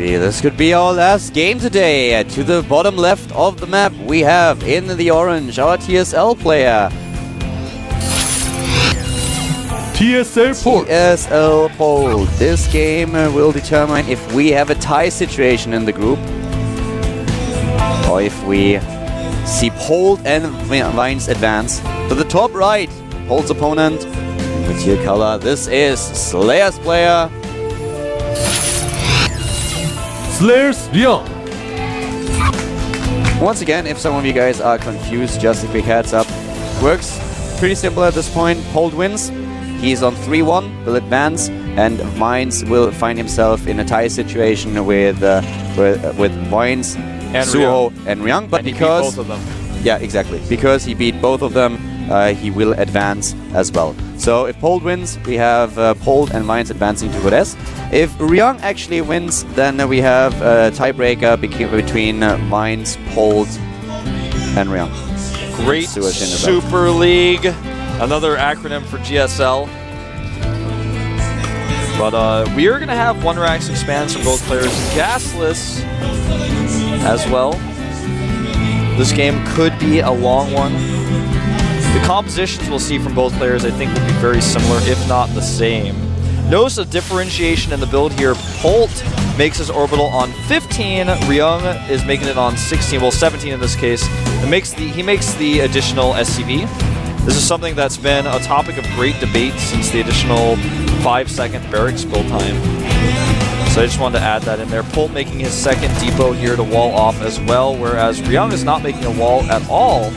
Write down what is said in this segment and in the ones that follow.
Alrighty, this could be our last game today. To the bottom left of the map, we have in the orange our TSL player. TSL Polt. TSL Polt. This game will determine if we have a tie situation in the group, or if we see Polt and Vines advance. To the top right, Polt's opponent, the teal color. This is Slayer's player. Slayer's Ryung. Once again, if some of you guys are confused, just a quick heads up. Works pretty simple at this point. Polt wins. He's on 3-1, will advance, and Vines will find himself in a tie situation with Vines, and Suho, and Ryung. But and he because beat both of them. Yeah, exactly. Because he beat both of them, he will advance as well. So if Polt wins, we have Polt and Vines advancing to Godes. If Ryung actually wins, then we have a tiebreaker between Vines, Polt, and Ryung. Great Super League. Another acronym for GSL. But we are going to have one Rax expands from both players. Gasless as well. This game could be a long one. The compositions we'll see from both players I think will be very similar, if not the same. Notice a differentiation in the build here. Polt makes his orbital on 15. Ryung is making it on 16, well 17 in this case. He makes the additional SCV. This is something that's been a topic of great debate since the additional 5-second barracks build time. So I just wanted to add that in there. Polt making his second depot here to wall off as well, whereas Ryung is not making a wall at all.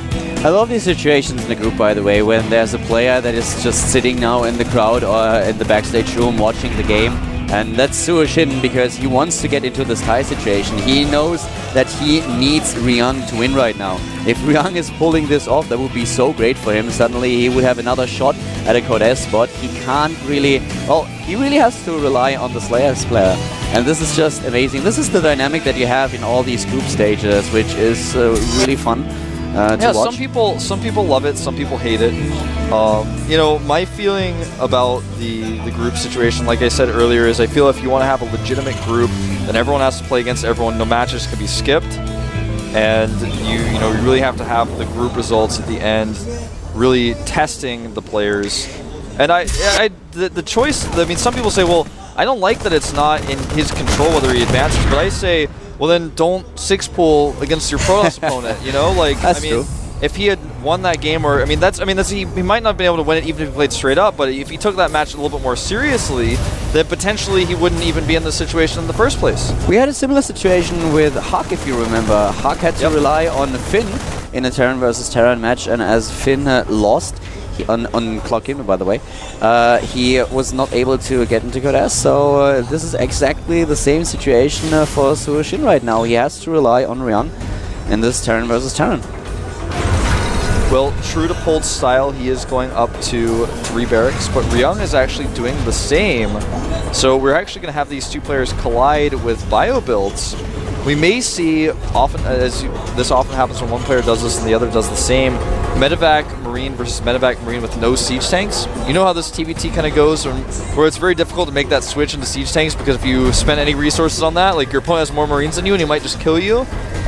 I love these situations in the group, by the way, when there's a player that is just sitting now in the crowd or in the backstage room watching the game. And that's Suho Shin, because he wants to get into this tie situation. He knows that he needs Ryung to win right now. If Ryung is pulling this off, that would be so great for him. Suddenly he would have another shot at a Godes spot. He can't really... Well, he really has to rely on the Slayer's player. And this is just amazing. This is the dynamic that you have in all these group stages, which is really fun. Yeah, some people love it, some people hate it. You know, my feeling about the group situation, like I said earlier, is I feel if you want to have a legitimate group, then everyone has to play against everyone. No matches can be skipped, and you really have to have the group results at the end, really testing the players. And the choice. I mean, some people say, well, I don't like that it's not in his control whether he advances, but I say, well, then don't 6-pool against your Protoss opponent, you know? Like, that's I mean, true. If he had won that game, or, he might not have been able to win it even if he played straight up, but if he took that match a little bit more seriously, then potentially he wouldn't even be in this situation in the first place. We had a similar situation with Huck, if you remember. Huck had to rely on Finn in a Terran versus Terran match, and as Finn lost, on clock in, by the way, he was not able to get into Godes, so this is exactly the same situation for Suho Shin right now. He has to rely on Ryung in this Terran versus Terran. Well, true to Polt's style, he is going up to 3 barracks, but Ryung is actually doing the same. So we're actually going to have these two players collide with bio builds. We may see, this often happens when one player does this and the other does the same, Medevac Marine versus Medevac Marine with no siege tanks. You know how this TVT kind of goes, where it's very difficult to make that switch into siege tanks, because if you spend any resources on that, like your opponent has more Marines than you and he might just kill you.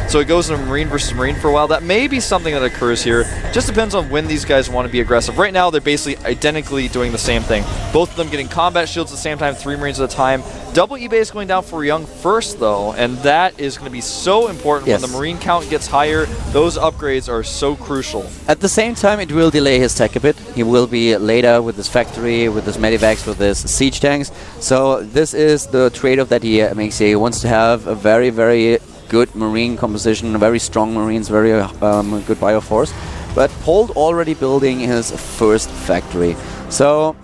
So it goes into Marine versus Marine for a while. That may be something that occurs here. Just depends on when these guys want to be aggressive. Right now, they're basically identically doing the same thing. Both of them getting combat shields at the same time, 3 Marines at a time. Double E-base going down for Ryung first, though, and that is going to be so important. When the Marine count gets higher. Those upgrades are so crucial. At the same time, it will delay his tech a bit. He will be later with his factory, with his medivacs, with his siege tanks. So this is the trade-off that he makes here. He wants to have a very, very good Marine composition, very strong Marines, very good bioforce. But Polt already building his first factory. So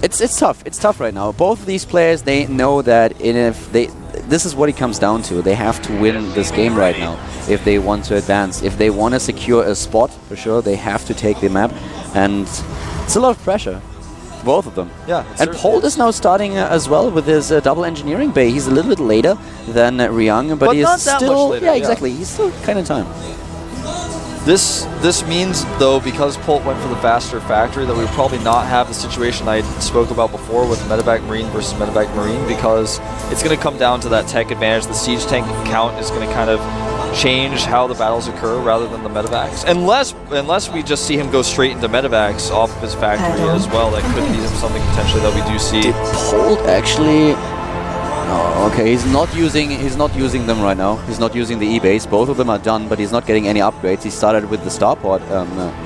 it's tough. It's tough right now. Both of these players, they know that this is what it comes down to. They have to win this game right now if they want to advance. If they want to secure a spot, for sure, they have to take the map. And it's a lot of pressure. Both of them. Yeah. And Polt is now starting as well with his double engineering bay. He's a little bit later than Ryung, but he's not that still... much later, yeah, exactly. He's still kind of time. This means, though, because Polt went for the faster factory, that we would probably not have the situation I spoke about before with Medevac Marine versus Medevac Marine, because it's going to come down to that tech advantage. The siege tank count is going to kind of change how the battles occur rather than the medevacs. Unless we just see him go straight into medevacs off of his factory as well, that could be something potentially that we do see. Did Polt actually... Oh, okay, he's not using them right now. He's not using the E-base. Both of them are done, but he's not getting any upgrades. He started with the starport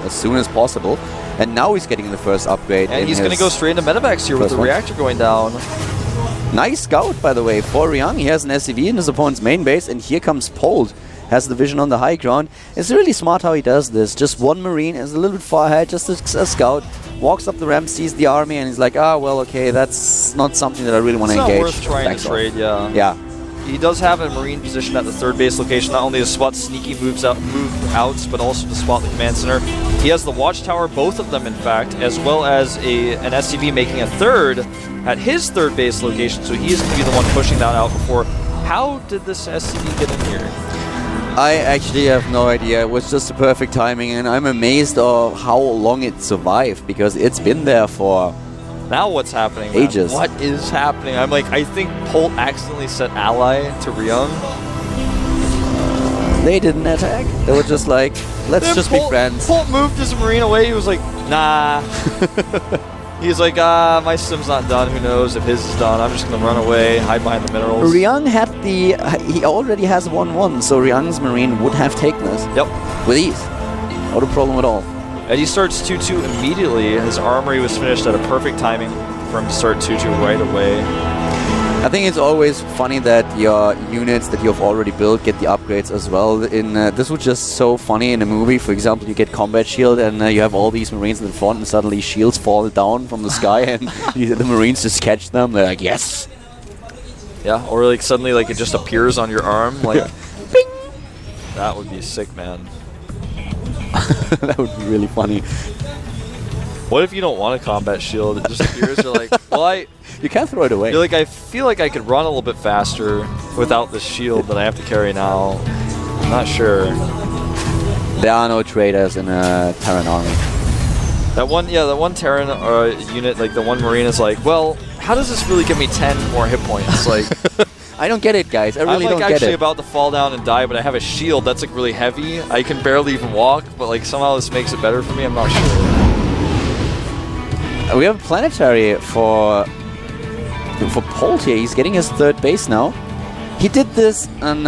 as soon as possible, and now he's getting the first upgrade. And he's going to go straight into medevacs here with the reactor going down. Nice scout, by the way, for Ryung. He has an SCV in his opponent's main base, and here comes Polt. Has the vision on the high ground. It's really smart how he does this. Just one Marine is a little bit far ahead, just a scout. Walks up the ramp, sees the army, and he's like, ah, well, okay, that's not something that I really want to engage. It's not worth trying to trade, yeah. Yeah. He does have a Marine position at the third base location, not only to spot sneaky move outs, but also to spot the command center. He has the watchtower, both of them, in fact, as well as an SCV making a third at his third base location, so he is going to be the one pushing that out before. How did this SCV get in here? I actually have no idea. It was just the perfect timing, and I'm amazed of how long it survived, because it's been there for now what's happening? Ages. Man? What is happening? I'm like, I think Polt accidentally set ally to Ryung. They didn't attack. They were just like, let's just be friends. Polt moved his Marine away. He was like, nah. He's like, my sim's not done. Who knows if his is done? I'm just going to run away, hide behind the minerals. Ryung had he already has 1-1, so Ryung's Marine would have taken this. Yep. With ease. Not a problem at all. And he starts 2-2 immediately. His armory was finished at a perfect timing for him to start 2-2 right away. I think it's always funny that your units that you've already built get the upgrades as well. This was just so funny in a movie. For example, you get combat shield and you have all these Marines in the front, and suddenly shields fall down from the sky, and the Marines just catch them. They're like, yes. Yeah, or like suddenly like it just appears on your arm, like, bing. That would be sick, man. That would be really funny. What if you don't want a combat shield? It just appears. You're like, well, you can't throw it away. You're like, I feel like I could run a little bit faster without the shield that I have to carry now. I'm not sure. There are no traders in a Terran army. That one Terran unit, like the one Marine, is like, well, how does this really give me 10 more hit points? Like, I don't get it, guys. I really don't get it. I'm actually about to fall down and die, but I have a shield that's like really heavy. I can barely even walk, but like somehow this makes it better for me. I'm not sure. We have a planetary for Polt here. He's getting his third base now. He did this on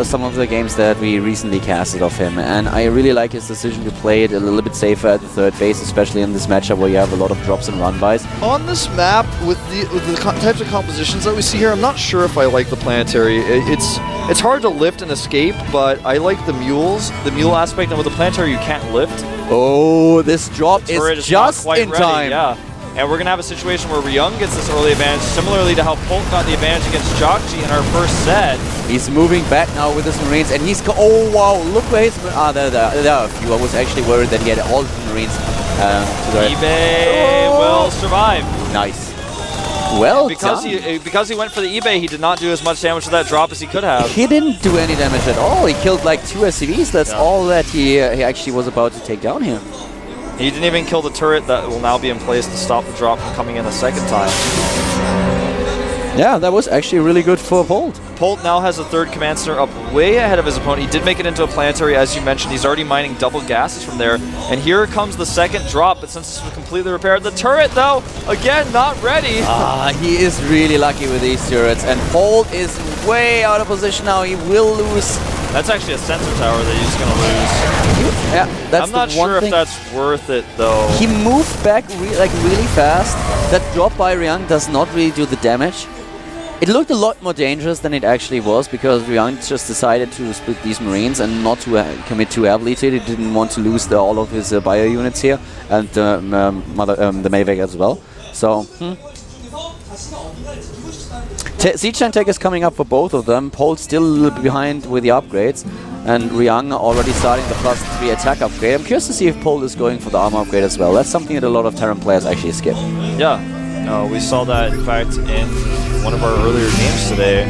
some of the games that we recently casted of him, and I really like his decision to play it a little bit safer at the third base, especially in this matchup where you have a lot of drops and run-bys. On this map, with the types of compositions that we see here, I'm not sure if I like the planetary. It's hard to lift and escape, but I like the mules, the mule aspect, and with the planetary you can't lift. Oh, this drop is just in time. Yeah. And we're going to have a situation where Ryung gets this early advantage, similarly to how Polt got the advantage against Jokji in our first set. He's moving back now with his Marines, and he's... Oh, wow, look where he's... there are a few. I was actually worried that he had all the Marines. eBay will survive. Nice. Well because he went for the eBay, he did not do as much damage to that drop as he could have. He didn't do any damage at all. He killed like 2 SCVs. That's all that he actually was about to take down here. He didn't even kill the turret that will now be in place to stop the drop from coming in a second time. Yeah, that was actually really good for Polt. Polt now has a third command center up way ahead of his opponent. He did make it into a planetary, as you mentioned. He's already mining double gases from there. And here comes the second drop, but since this was completely repaired, the turret, though, again, not ready. He is really lucky with these turrets. And Polt is way out of position now. He will lose. That's actually a sensor tower that he's going to lose. Yeah, that's I'm not sure if that's worth it, though. He moved back really fast. That drop by Ryung does not really do the damage. It looked a lot more dangerous than it actually was, because Ryung just decided to split these Marines and not to commit too heavily to it. He didn't want to lose all of his bio units here, and the Mavic as well. So, Siege Tank Tech is coming up for both of them. Polt still a little bit behind with the upgrades, and Ryung already starting the +3 attack upgrade. I'm curious to see if Polt is going for the armor upgrade as well. That's something that a lot of Terran players actually skip. Yeah, we saw that, in fact, in one of our earlier games today.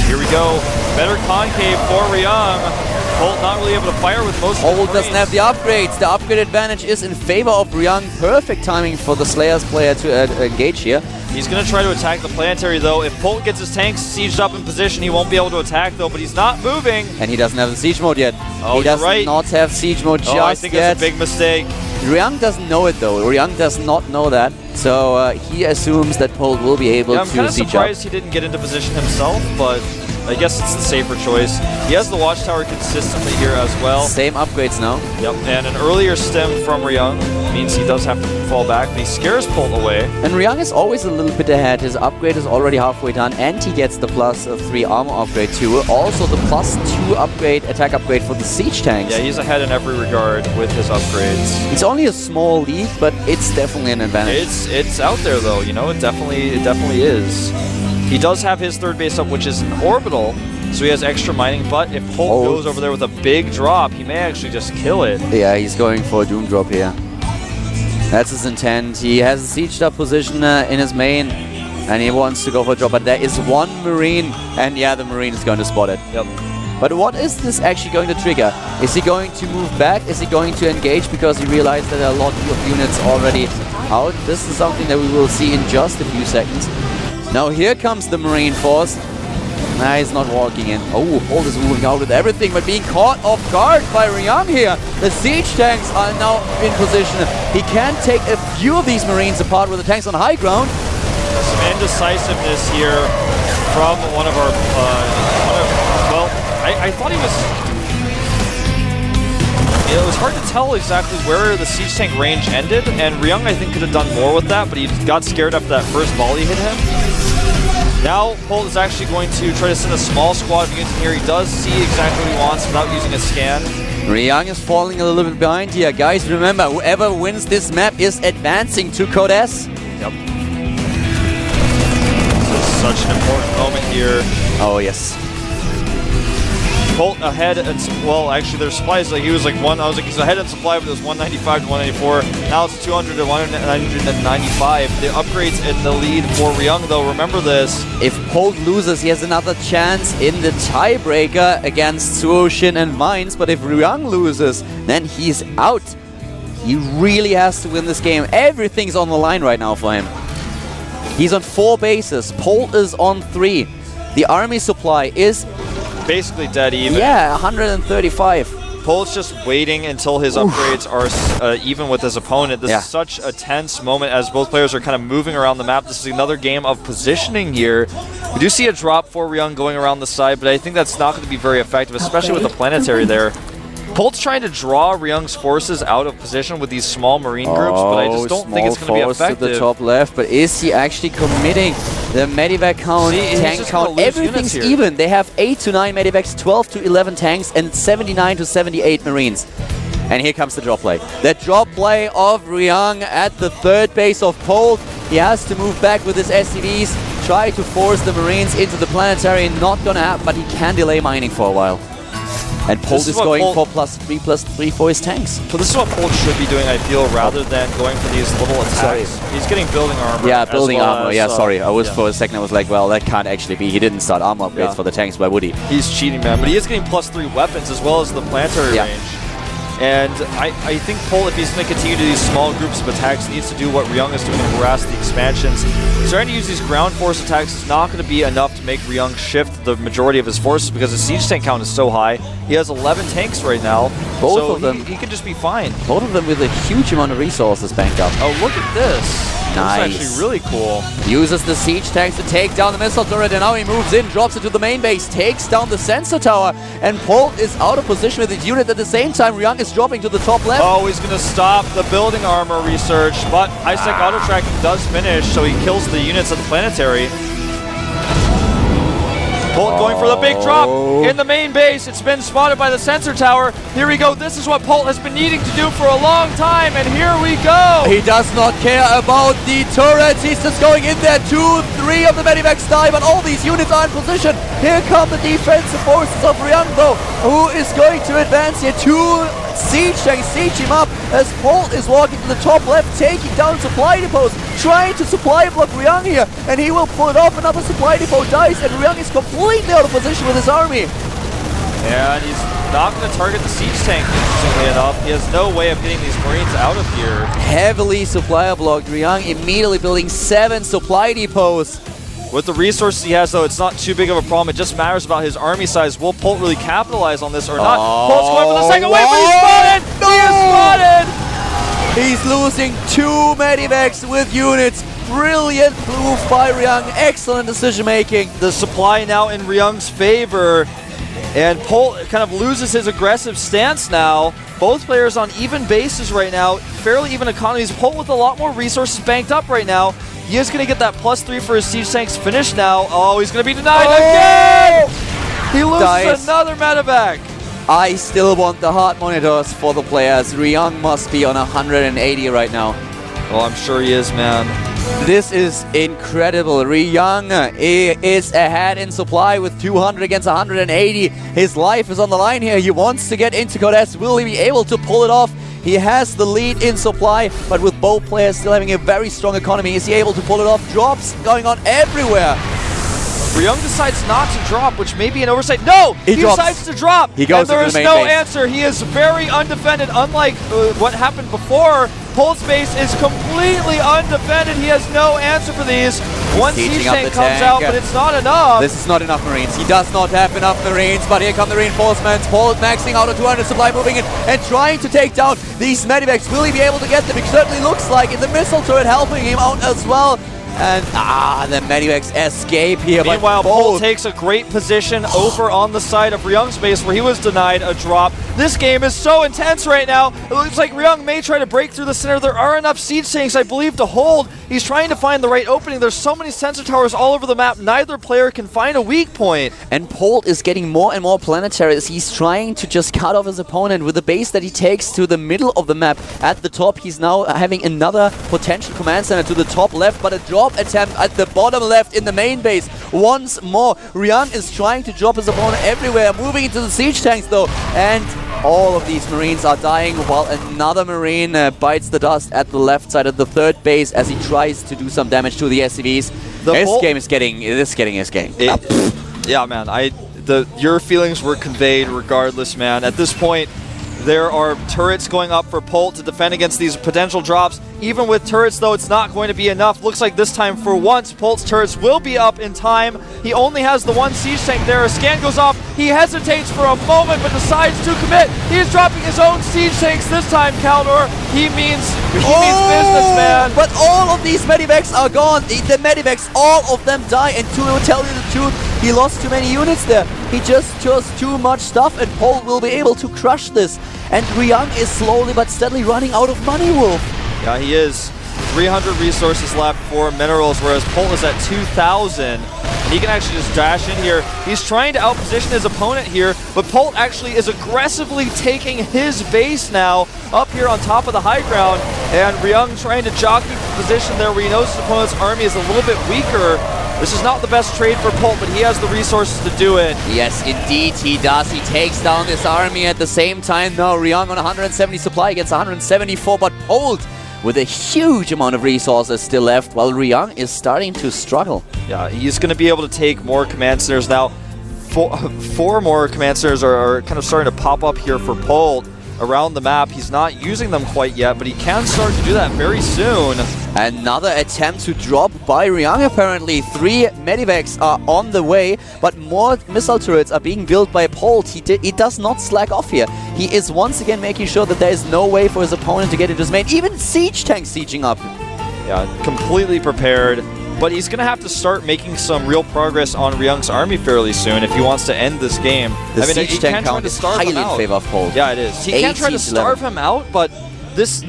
Here we go. Better concave for Ryung. Polt not really able to fire with most of the Polt doesn't have the upgrades. The upgrade advantage is in favor of Ryung. Perfect timing for the Slayers player to engage here. He's going to try to attack the planetary, though. If Polt gets his tanks sieged up in position, he won't be able to attack, though, but he's not moving. And he doesn't have the siege mode yet. Oh, he does right. not have siege mode just yet. I think that's a big mistake. Ryung doesn't know it, though. Ryung does not know that. So he assumes that Polt will be able to siege up. I'm kind of surprised he didn't get into position himself, but I guess it's the safer choice. He has the watchtower consistently here as well. Same upgrades now. Yep, and an earlier stem from Ryung means he does have to fall back, but he scares Polt away. And Ryung is always a little bit ahead. His upgrade is already halfway done, and he gets the +3 armor upgrade too. Also the +2 upgrade, attack upgrade for the siege tanks. Yeah, he's ahead in every regard with his upgrades. It's only a small lead, but it's definitely an advantage. It's out there though, you know, it definitely is. He does have his third base up, which is an orbital, so he has extra mining, but if Polt goes over there with a big drop, he may actually just kill it. Yeah, he's going for a Doom drop here. That's his intent. He has a sieged up position in his main, and he wants to go for a drop, but there is one Marine, and yeah, the Marine is going to spot it. Yep. But what is this actually going to trigger? Is he going to move back? Is he going to engage because he realized that there are a lot of units already out? This is something that we will see in just a few seconds. Now here comes the Marine force. Nah, he's not walking in. Oh, Polt is moving out with everything, but being caught off guard by Ryung here. The siege tanks are now in position. He can take a few of these Marines apart with the tanks on high ground. Some indecisiveness here from one of our... well, I thought he was... It was hard to tell exactly where the siege tank range ended, and Ryung, I think, could have done more with that, but he got scared after that first volley hit him. Now, Polt is actually going to try to send a small squad of units in here. He does see exactly what he wants without using a scan. Ryung is falling a little bit behind here. Guys, remember, whoever wins this map is advancing to Code S. Yep. This is such an important moment here. Oh, yes. Polt ahead, and well, actually, their supplies, like, he was like one, I was like, he's ahead in supply, but it was 195 to 194. Now it's 200 to 195. The upgrades in the lead for Ryung, though, remember this. If Polt loses, he has another chance in the tiebreaker against Suoshin and Mines, but if Ryung loses, then he's out. He really has to win this game. Everything's on the line right now for him. He's on 4 bases. Polt is on 3. The army supply is basically dead even. Yeah, 135. Polt's just waiting until his upgrades are even with his opponent. This is such a tense moment as both players are kind of moving around the map. This is another game of positioning here. We do see a drop for Ryung going around the side, but I think that's not going to be very effective, especially with the planetary there. Polt's trying to draw Ryung's forces out of position with these small Marine groups, but I just don't think it's going to be effective. To the top left, but is he actually committing the medivac count, tank count? Everything's even. They have 8 to 9 medivacs, 12 to 11 tanks, and 79 to 78 Marines. And here comes the drop play. The drop play of Ryung at the third base of Polt. He has to move back with his SCVs, try to force the Marines into the planetary. Not gonna happen, but he can delay mining for a while. And Polt is going for +3/+3 for his tanks. So this is what Polt should be doing, I feel, rather than going for these little attacks. Sorry. He's getting building armor. Yeah, building armor. Yeah, sorry. I was for a second, I was like, well, that can't actually be. He didn't start armor upgrades for the tanks. Why would he? He's cheating, man. But he is getting +3 weapons as well as the planetary range. And I think Polt, if he's going to continue to these small groups of attacks, needs to do what Ryung is doing to harass the expansions. Trying to use these ground force attacks is not going to be enough to make Ryung shift the majority of his forces because his siege tank count is so high. He has 11 tanks right now. Both of them. He could just be fine. Both of them with a huge amount of resources banked up. Oh, look at this. Nice. That's actually really cool. Uses the siege tanks to take down the missile turret, and now he moves in, drops it to the main base, takes down the sensor tower, and Polt is out of position with his unit. At the same time, Ryung is dropping to the top left. Oh, he's going to stop the building armor research, but Isaac auto-tracking does finish, so he kills the units at the planetary. Polt going for the big drop in the main base. It's been spotted by the sensor tower. Here we go. This is what Polt has been needing to do for a long time, and here we go. He does not care about the turrets. He's just going in there. 2, 3 of the medivacs die, but all these units are in position. Here come the defensive forces of Ryung, though, who is going to advance here. 2 siege tanks siege him up as Polt is walking to the top left, taking down supply depots, trying to supply block Ryung here, and he will pull it off. Another supply depot dies, and Ryung is completely out of position with his army. And he's not going to target the siege tank, interestingly enough. He has no way of getting these Marines out of here. Heavily supplier blocked. Ryung immediately building 7 supply depots. With the resources he has, though, it's not too big of a problem. It just matters about his army size. Will Polt really capitalize on this or not? Polt's going for the second wave, but he's spotted! No! He is spotted! He's losing 2 medivacs with units. Brilliant move by Ryung. Excellent decision making. The supply now in Ryung's favor. And Polt kind of loses his aggressive stance now. Both players on even bases right now. Fairly even economies. Polt with a lot more resources banked up right now. He is going to get that +3 for his siege tanks finished now. Oh, he's going to be denied again! He loses another medevac. I still want the heart monitors for the players. Ryung must be on 180 right now. Oh, I'm sure he is, man. This is incredible. Ryung is ahead in supply with 200 against 180. His life is on the line here. He wants to get into Codes. Will he be able to pull it off? He has the lead in supply, but with both players still having a very strong economy, is he able to pull it off? Drops going on everywhere. Ryung decides not to drop, which may be an oversight. No! He decides to drop! He goes and there is the main no base. answer. He is very undefended, unlike what happened before. Polt's base is completely undefended. He has no answer for these. One siege tank comes out, but it's not enough. This is not enough Marines. He does not have enough Marines, but here come the reinforcements. Polt maxing out on 200 supply, moving in and trying to take down these medivacs. Will he be able to get them? It certainly looks like it. The missile turret helping him out as well. And the medivacs escape here. Meanwhile, Polt takes a great position over on the side of Ryung's base where he was denied a drop. This game is so intense right now. It looks like Ryung may try to break through the center. There are enough siege tanks, I believe, to hold. He's trying to find the right opening. There's so many sensor towers all over the map. Neither player can find a weak point. And Polt is getting more and more planetary as he's trying to just cut off his opponent with the base that he takes to the middle of the map. At the top, he's now having another potential command center to the top left, but a drop attempt at the bottom left in the main base. Once more, Ryung is trying to drop his opponent everywhere, moving into the siege tanks though, and all of these Marines are dying while another Marine bites the dust at the left side of the third base as he tries to do some damage to the SCVs. This game is getting yeah, man. Your feelings were conveyed regardless, man. At this point, there are turrets going up for Polt to defend against these potential drops. Even with turrets, though, it's not going to be enough. Looks like this time, for once, Polt's turrets will be up in time. He only has the one siege tank there. A scan goes off. He hesitates for a moment, but decides to commit. He is dropping his own siege tanks this time, Kaldor. He means business, man. But all of these medivacs are gone. The medivacs, all of them die. And to tell you the truth, he lost too many units there. He just chose too much stuff, and Polt will be able to crush this. And Ryung is slowly but steadily running out of money, Wolf. Yeah, he is. 300 resources left for minerals, whereas Polt is at 2,000. And he can actually just dash in here. He's trying to outposition his opponent here, but Polt actually is aggressively taking his base now up here on top of the high ground. And Ryung trying to jockey for position there where he knows his opponent's army is a little bit weaker. This is not the best trade for Polt, but he has the resources to do it. Yes, indeed he does. He takes down this army at the same time. Now Ryung on 170 supply against 174, but Polt with a huge amount of resources still left, while Ryung is starting to struggle. Yeah, he's going to be able to take more command centers now. Four more command centers are kind of starting to pop up here for Polt around the map. He's not using them quite yet, but he can start to do that very soon. Another attempt to drop by Ryung apparently. 3 medivacs are on the way, but more missile turrets are being built by Polt. He does not slack off here. He is once again making sure that there is no way for his opponent to get into his main. Even siege tanks sieging up. Yeah, completely prepared. But he's going to have to start making some real progress on Ryung's army fairly soon if he wants to end this game. The siege tank count is highly in favor of Polt. Yeah, it is. He can try to starve him out, but this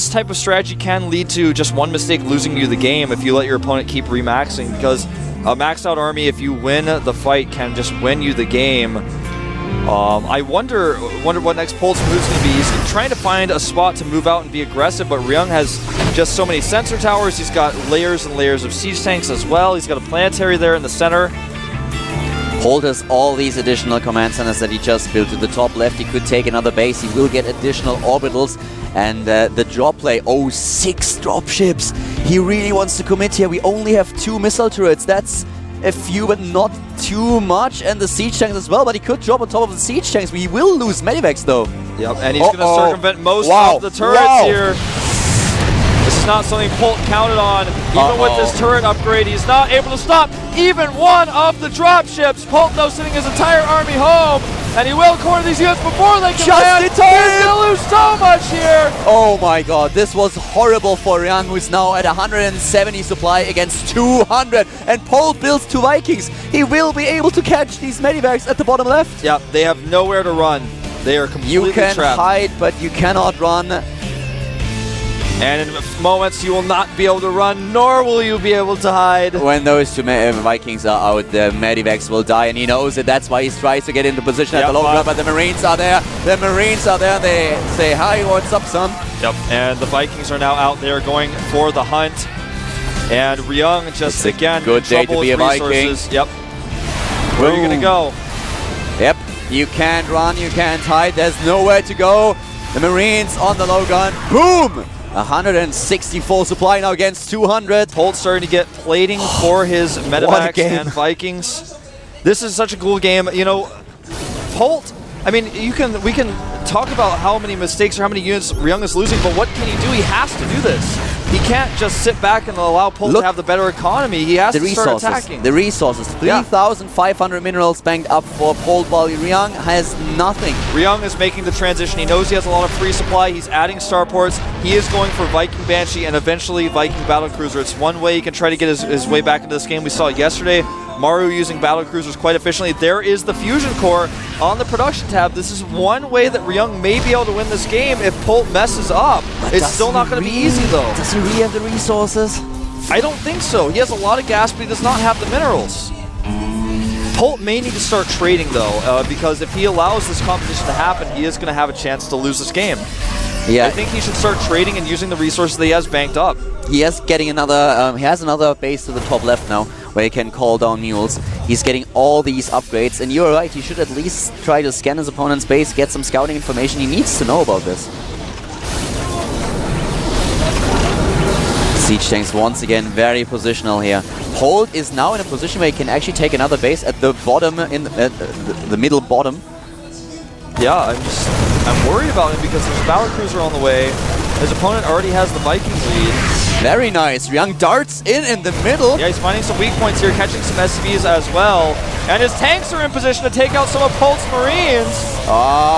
type of strategy can lead to just one mistake losing you the game if you let your opponent keep remaxing, because a maxed out army, if you win the fight, can just win you the game. I wonder what next Polt's move is going to be. He's trying to find a spot to move out and be aggressive, but Ryung has just so many sensor towers. He's got layers and layers of siege tanks as well. He's got a planetary there in the center. Polt has all these additional command centers that he just built. To the top left, he could take another base. He will get additional orbitals. And the drop play, 6 dropships. He really wants to commit here. We only have 2 missile turrets. That's a few, but not too much, and the siege tanks as well, but he could drop on top of the siege tanks. We will lose medivacs though. Yep, and he's going to circumvent most of the turrets here. This is not something Polt counted on. Even with this turret upgrade, he's not able to stop even one of the dropships. Polt, though, sending his entire army home, and he will corner these units before they can land. He's going to lose so much here. Oh my god, this was horrible for Ryung, who's now at 170 supply against 200. And Polt builds 2 Vikings. He will be able to catch these medivacs at the bottom left. Yeah, they have nowhere to run. They are completely trapped. You can hide, but you cannot run. And in moments you will not be able to run, nor will you be able to hide. When those 2 Vikings are out, the medivacs will die, and he knows it. That's why he tries to get into position at the low ground, but the Marines are there. The Marines are there. They say, hi, what's up, son? Yep, and the Vikings are now out there going for the hunt. And Ryung just, again, good day to be a Viking. Yep. Where are you going to go? Yep, you can't run, you can't hide. There's nowhere to go. The Marines on the low gun. Boom! 164 supply now against 200. Polt starting to get plating for his medivacs and Vikings. This is such a cool game. You know, Polt, I mean, we can talk about how many mistakes or how many units Ryung is losing, but what can he do? He has to do this. He can't just sit back and allow Polt to have the better economy. He has to start attacking. The resources. 3,500 minerals banked up for Polt, while Ryung has nothing. Ryung is making the transition. He knows he has a lot of free supply. He's adding starports. He is going for Viking Banshee and eventually Viking Battlecruiser. It's one way he can try to get his way back into this game. We saw it yesterday. Maru using Battlecruisers quite efficiently. There is the Fusion Core on the production tab. This is one way that Ryung may be able to win this game if Polt messes up. It's still not going to be easy though. Does he really have the resources? I don't think so. He has a lot of gas, but he does not have the minerals. Polt may need to start trading though, because if he allows this competition to happen, he is going to have a chance to lose this game. Yeah, I think he should start trading and using the resources that he has banked up. He is getting another. He has another base to the top left now, where he can call down mules. He's getting all these upgrades, and you're right. He should at least try to scan his opponent's base, get some scouting information. He needs to know about this. Siege tanks once again very positional here. Polt is now in a position where he can actually take another base at the bottom, in the middle bottom. Yeah, I'm worried about him because there's a Battlecruiser on the way. His opponent already has the Viking lead. Very nice. Ryung darts in the middle. Yeah, he's finding some weak points here, catching some SCVs as well. And his tanks are in position to take out some of Polt's Marines.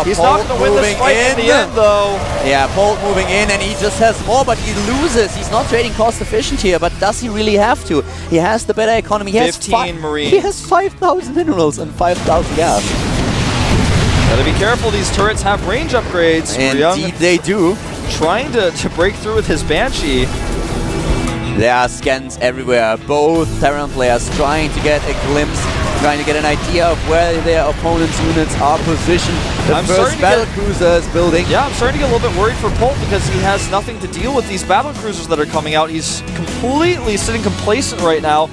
He's Polt not going to win this fight in the end, though. Yeah, Polt moving in, and he just has more, but he loses. He's not trading cost efficient here, but does he really have to? He has the better economy. He has 15 Marines. He has 5,000 minerals and 5,000 gas. Gotta be careful, these turrets have range upgrades. Indeed they do. Trying to break through with his Banshee. There are scans everywhere. Both Terran players trying to get a glimpse, trying to get an idea of where their opponent's units are positioned. The first battlecruiser is building. Yeah, I'm starting to get a little bit worried for Polt because he has nothing to deal with these battlecruisers that are coming out. He's completely sitting complacent right now.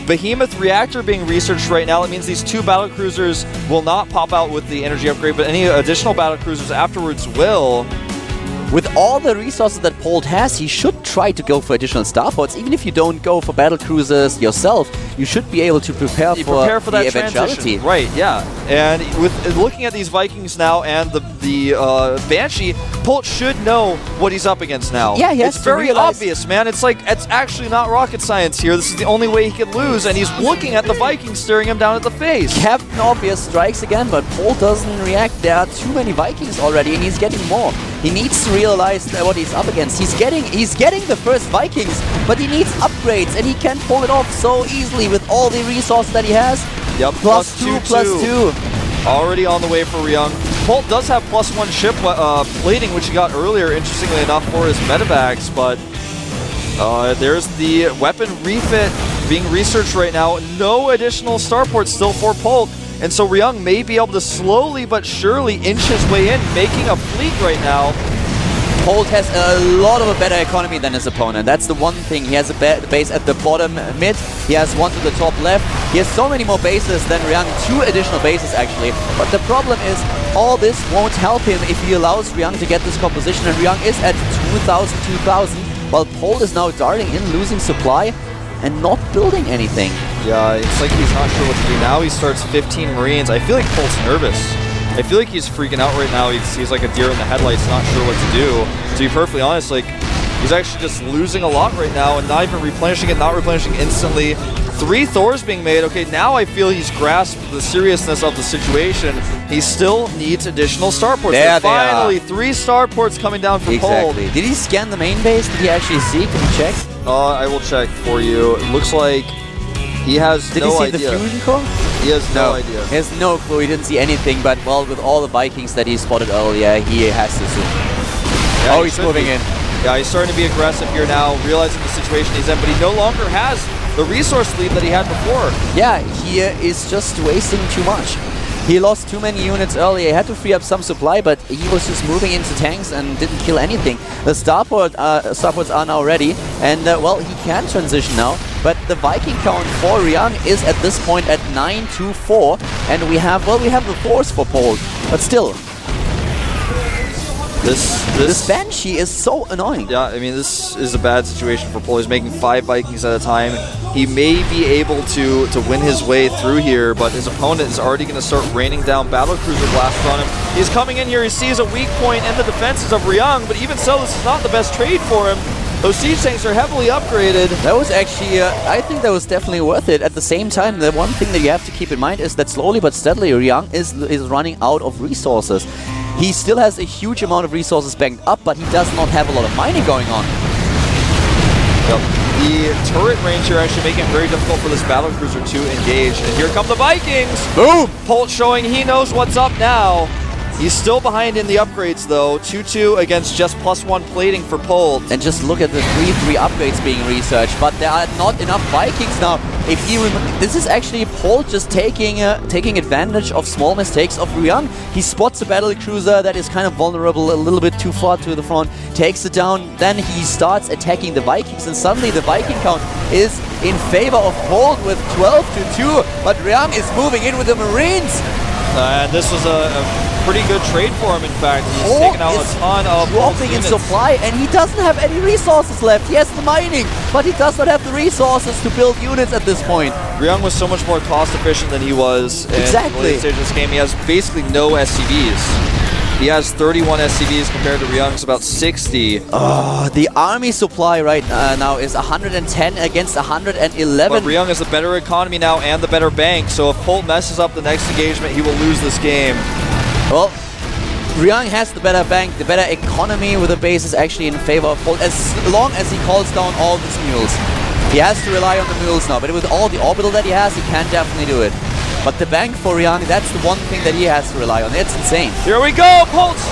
Behemoth Reactor being researched right now. That means these 2 battlecruisers will not pop out with the energy upgrade, but any additional battlecruisers afterwards will. With all the resources that Polt has, he should try to go for additional starports. Even if you don't go for battlecruisers yourself, you should be able to prepare for that eventuality. Right, yeah. And with looking at these Vikings now and the Banshee, Polt should know what he's up against now. Yeah, he has It's very obvious, man. It's like, it's actually not rocket science here. This is the only way he can lose, and he's looking at the Vikings staring him down at the face. Captain Obvious strikes again, but Polt doesn't react. There are too many Vikings already, and he's getting more. He needs to realize what he's up against. He's getting the first Vikings, but he needs upgrades, and he can pull it off so easily with all the resources that he has. Yep, plus two. Already on the way for Ryung. Polt does have +1 ship plating, which he got earlier, interestingly enough, for his medivacs, but there's the weapon refit being researched right now. No additional starports still for Polt. And so Ryung may be able to slowly but surely inch his way in, making a fleet right now. Polt has a lot of a better economy than his opponent. That's the one thing. He has a base at the bottom mid. He has one to the top left. He has so many more bases than Ryung. 2 additional bases, actually. But the problem is, all this won't help him if he allows Ryung to get this composition. And Ryung is at 2,000, while Polt is now darting in, losing supply. and not building anything. Yeah, it's like he's not sure what to do. Now he starts 15 Marines. I feel like Polt's nervous. I feel like he's freaking out right now. He's like a deer in the headlights, not sure what to do. To be perfectly honest, like, he's actually just losing a lot right now and not even replenishing it, not replenishing instantly. 3 Thors being made. Okay, now I feel he's grasped the seriousness of the situation. He still needs additional starports. There they finally, are. 3 starports coming down for Polt. Exactly. Did he scan the main base? Did he actually see? Can you check? I will check for you. It looks like he has Did no he see idea. the fusion core? He has no idea. He has no clue. He didn't see anything, but well, with all the Vikings that he spotted earlier, he has to assume. Yeah, Oh, he's moving in. Yeah, he's starting to be aggressive here now, realizing the situation he's in, but he no longer has the resource lead that he had before. Yeah, he is just wasting too much. He lost too many units earlier. He had to free up some supply, but he was just moving into tanks and didn't kill anything. The starports are now ready, and well, he can transition now. But the Viking count for Ryung is at this point at 924, and we have the Thors for Polt, but still. This Banshee is so annoying. Yeah, I mean, this is a bad situation for Polt. He's making 5 Vikings at a time. He may be able to win his way through here, but his opponent is already going to start raining down battlecruiser blasts on him. He's coming in here. He sees a weak point in the defenses of Ryung, but even so, this is not the best trade for him. Those siege tanks are heavily upgraded. That was actually, I think that was definitely worth it. At the same time, the one thing that you have to keep in mind is that slowly but steadily, Ryung is running out of resources. He still has a huge amount of resources banked up, but he does not have a lot of mining going on. Yep. The turret range here actually making it very difficult for this battlecruiser to engage. And here come the Vikings! Boom! Polt showing he knows what's up now. He's still behind in the upgrades though. 2-2 against just +1 plating for Polt. And just look at the 3-3 upgrades being researched, but there are not enough Vikings now. If he this is actually Polt just taking advantage of small mistakes of Ryung. He spots a battlecruiser that is kind of vulnerable, a little bit too far to the front, takes it down, then he starts attacking the Vikings, and suddenly the Viking count is in favor of Polt with 12-2, but Ryung is moving in with the Marines. And this was a pretty good trade for him, in fact. He's taken out a ton of dropping in supply, and he doesn't have any resources left. He has the mining, but he does not have the resources to build units at this point. Ryung was so much more cost efficient than he was in the late stage of this game. He has basically no SCVs. He has 31 SCVs compared to Ryung's about 60. Oh, the army supply right now is 110 against 111. But Ryung has the better economy now and the better bank, so if Polt messes up the next engagement, he will lose this game. Well, Ryung has the better bank, the better economy with the base is actually in favor of Polt, as long as he calls down all these mules. He has to rely on the mules now, but with all the orbital that he has, he can definitely do it. But the bank for Ryung, that's the one thing that he has to rely on. It's insane. Here we go! Polt's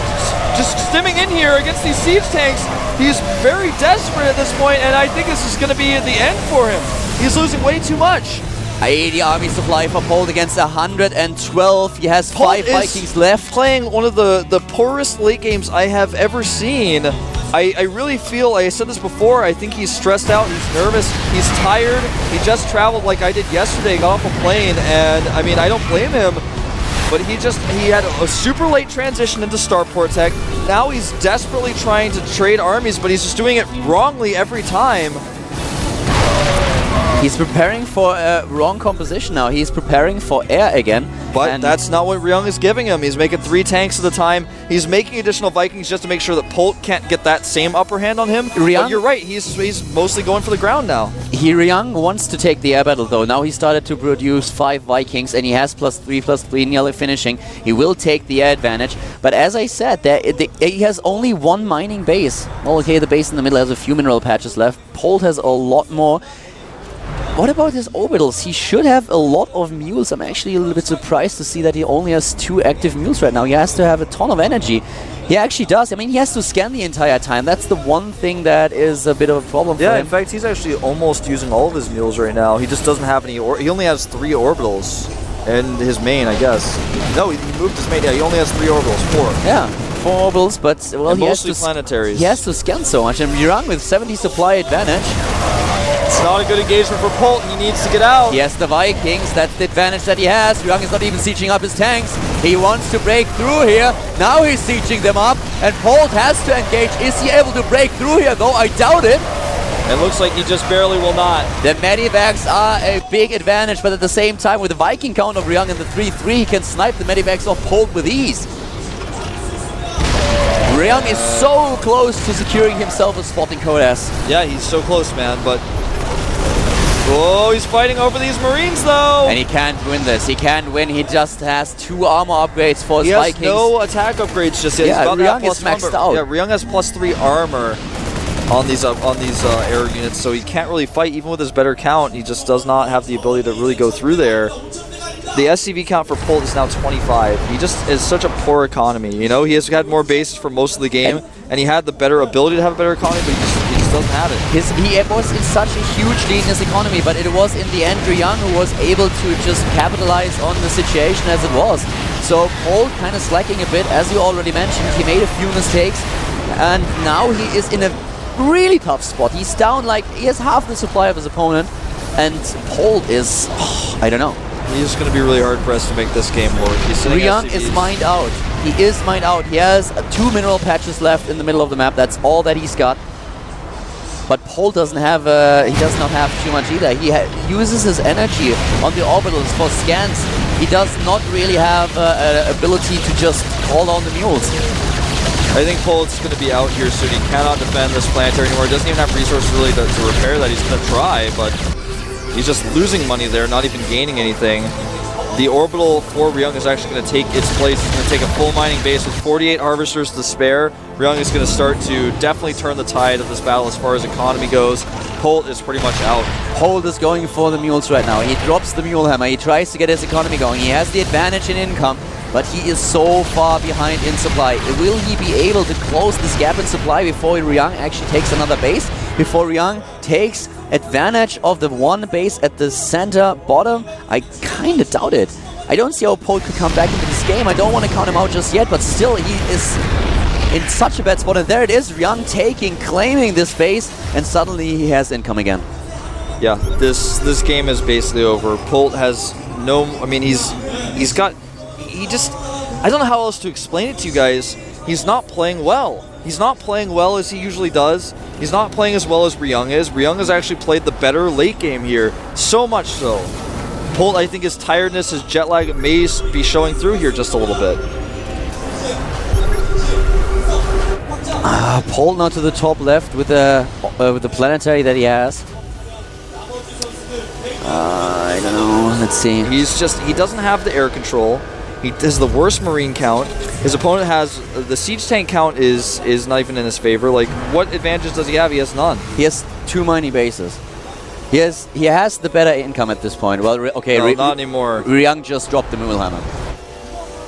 just stimming in here against these siege tanks. He's very desperate at this point, and I think this is going to be the end for him. He's losing way too much. The army supply for Polt against 112. He has Polt 5 Vikings left. Playing one of the poorest late games I have ever seen. I really feel, I said this before, I think he's stressed out, he's nervous, he's tired. He just traveled like I did yesterday, got off a plane, and I mean, I don't blame him. But he had a super late transition into starport tech. Now he's desperately trying to trade armies, but he's just doing it wrongly every time. He's preparing for a wrong composition now. He's preparing for air again. But that's not what Ryung is giving him. He's making 3 tanks at a time. He's making additional Vikings just to make sure that Polt can't get that same upper hand on him. Ryung, but you're right, he's mostly going for the ground now. Ryung wants to take the air battle though. Now he started to produce 5 Vikings and he has +3/+3 nearly finishing. He will take the air advantage. But as I said, he has only 1 mining base. Well, okay, the base in the middle has a few mineral patches left. Polt has a lot more. What about his orbitals? He should have a lot of mules. I'm actually a little bit surprised to see that he only has 2 active mules right now. He has to have a ton of energy. He actually does. I mean, he has to scan the entire time. That's the one thing that is a bit of a problem for him. Yeah, in fact, he's actually almost using all of his mules right now. He just doesn't have any, he only has 3 orbitals. And his main, I guess. No, he moved his main. Yeah, he only has 3 orbitals, 4. Yeah, 4 orbitals, but well, he mostly planetaries. He has to scan so much. And Ryung with 70 supply advantage. It's not a good engagement for Polt, and he needs to get out. He has the Vikings, that's the advantage that he has. Ryung is not even sieging up his tanks. He wants to break through here. Now he's sieging them up, and Polt has to engage. Is he able to break through here, though? I doubt it. It looks like he just barely will not. The medivacs are a big advantage, but at the same time, with the Viking count of Ryung and the 3-3, he can snipe the medivacs off Polt with ease. Ryung is so close to securing himself a spot in Codas. Yeah, he's so close, man, but... Oh, he's fighting over these Marines, though! And he can't win this. He can't win. He just has 2 armor upgrades for his Vikings. He has no attack upgrades just yet. Yeah, he's Ryung is maxed out. Yeah, Ryung has +3 armor on these air units, so he can't really fight even with his better count. He just does not have the ability to really go through there. The SCV count for Polt is now 25. He just is such a poor economy. You know, he has had more bases for most of the game, and he had the better ability to have a better economy, but he just doesn't have it. He was in such a huge lead in his economy, but it was in the end Ryung who was able to just capitalize on the situation as it was. So Polt kind of slacking a bit, as you already mentioned. He made a few mistakes, and now he is in a really tough spot. He's down, like, he has half the supply of his opponent, and Polt is, I don't know. He's going to be really hard pressed to make this game work. Ryung is mined out. He is mined out. He has 2 mineral patches left in the middle of the map. That's all that he's got. But Polt doesn't have, he does not have too much either. He uses his energy on the orbitals for scans. He does not really have an ability to just call on the mules. I think Polt's going to be out here soon. He cannot defend this planetary anymore. He doesn't even have resources really to repair that. He's going to try, but he's just losing money there, not even gaining anything. The orbital for Ryung is actually going to take its place. It's going to take a full mining base with 48 harvesters to spare. Ryung is going to start to definitely turn the tide of this battle as far as economy goes. Polt is pretty much out. Polt is going for the mules right now. He drops the mule hammer. He tries to get his economy going. He has the advantage in income, but he is so far behind in supply. Will he be able to close this gap in supply before Ryung actually takes another base? Before Ryung takes advantage of the one base at the center bottom? I kind of doubt it. I don't see how Polt could come back into this game. I don't want to count him out just yet, but still he is in such a bad spot. And there it is, Ryung claiming this base, and suddenly he has income again. Yeah, this game is basically over. Polt has no, I mean, he just, I don't know how else to explain it to you guys. He's not playing well. He's not playing well as he usually does. He's not playing as well as Ryung is. Ryung has actually played the better late game here, so much so. Polt, I think his tiredness, his jet lag may be showing through here just a little bit. Polt now to the top left with the planetary that he has. I don't know. Let's see. He doesn't have the air control. He has the worst Marine count. His opponent has the siege tank count is not even in his favor. Like, what advantages does he have? He has none. He has 2 mining bases. He has the better income at this point. Well, okay, no, not anymore. Ryung just dropped the mule hammer.